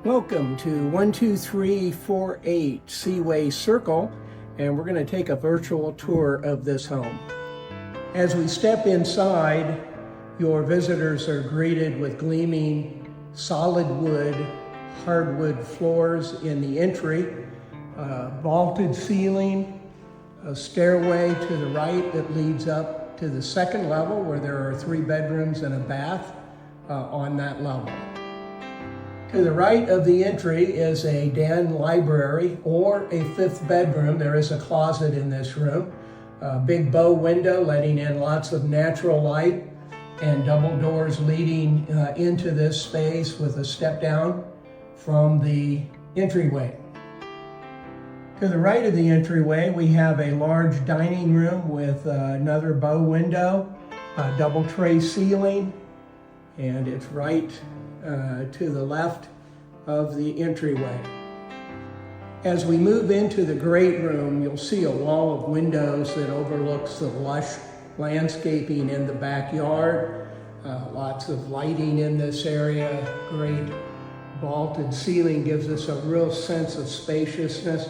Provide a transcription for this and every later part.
Welcome to 12348 Seaway Circle, and we're going to take a virtual tour of this home. As we step inside, your visitors are greeted with gleaming solid wood, hardwood floors in the entry, vaulted ceiling, a stairway to the right that leads up to the second level where there are 3 bedrooms and a bath on that level. To the right of the entry is a den library or a 5th bedroom. There is a closet in this room. A big bow window letting in lots of natural light and double doors leading into this space with a step down from the entryway. To the right of the entryway we have a large dining room with another bow window, a double tray ceiling, and it's right to the left of the entryway. As we move into the great room, you'll see a wall of windows that overlooks the lush landscaping in the backyard. Lots of lighting in this area. Great vaulted ceiling gives us a real sense of spaciousness,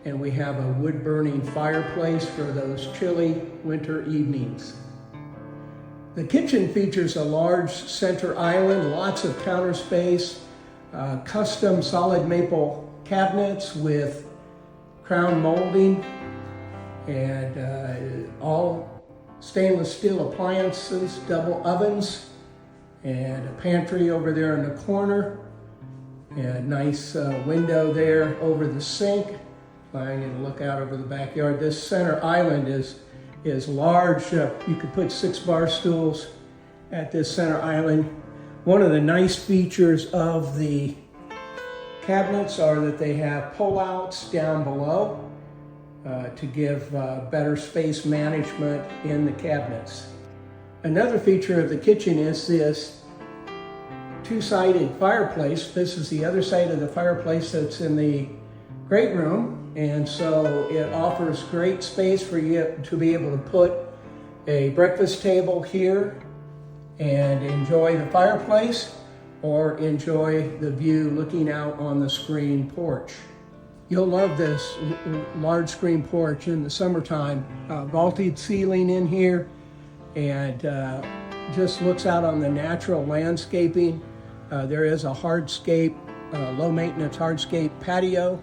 and we have a wood-burning fireplace for those chilly winter evenings. The kitchen features a large center island, lots of counter space, custom solid maple cabinets with crown molding, and all stainless steel appliances, double ovens, and a pantry over there in the corner, and a nice window there over the sink, allowing you to look out over the backyard. This center island is large. You could put 6 bar stools at this center island. One of the nice features of the cabinets are that they have pull-outs down below to give better space management in the cabinets. Another feature of the kitchen is this 2-sided fireplace. This is the other side of the fireplace that's in the great room, and so it offers great space for you to be able to put a breakfast table here and enjoy the fireplace or enjoy the view looking out on the screen porch. You'll love this large screen porch in the summertime. Vaulted ceiling in here, and just looks out on the natural landscaping. There is a hardscape, low maintenance hardscape patio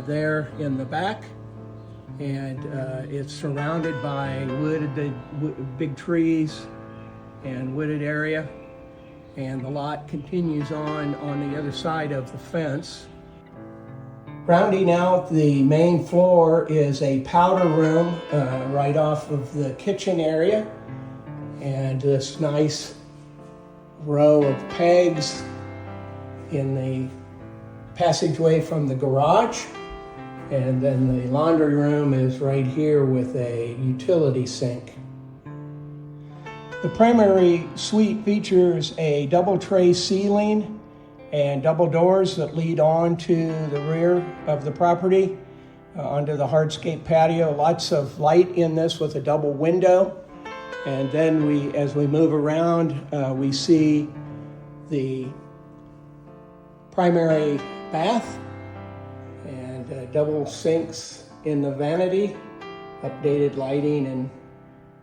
there in the back, and it's surrounded by wooded big trees and wooded area, and the lot continues on the other side of the fence. Rounding out the main floor is a powder room right off of the kitchen area, and this nice row of pegs in the passageway from the garage, and then the laundry room is right here with a utility sink. The primary suite features a double tray ceiling and double doors that lead on to the rear of the property, onto the hardscape patio. Lots of light in this with a double window. And then as we move around, we see the primary bath and double sinks in the vanity, updated lighting and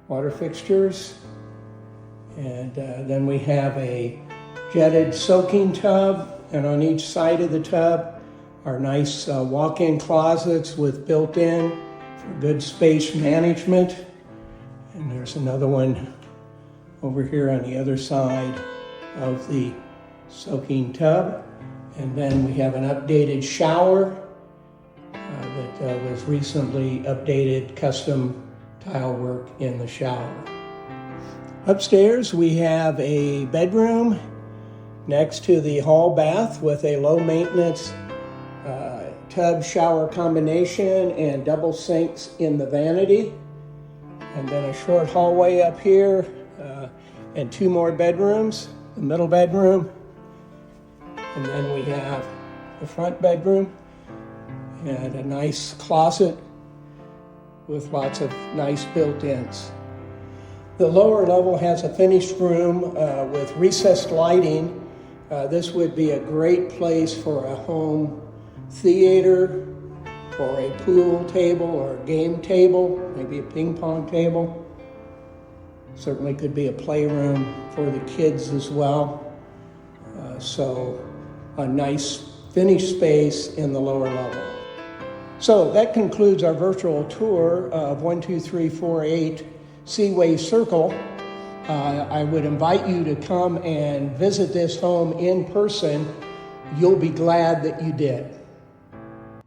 water fixtures. And then we have a jetted soaking tub, and on each side of the tub are nice walk-in closets with built-in for good space management. And there's another one over here on the other side of the soaking tub. And then we have an updated shower that was recently updated, custom tile work in the shower. Upstairs we have a bedroom next to the hall bath with a low maintenance tub shower combination and double sinks in the vanity. And then a short hallway up here and 2 more bedrooms, the middle bedroom. And then we have the front bedroom and a nice closet with lots of nice built-ins. The lower level has a finished room with recessed lighting This would be a great place for a home theater, or a pool table, or a game table, maybe a ping pong table. Certainly could be a playroom for the kids as well. So a nice finished space in the lower level. So that concludes our virtual tour of 12348 Seaway Circle. I would invite you to come and visit this home in person. You'll be glad that you did.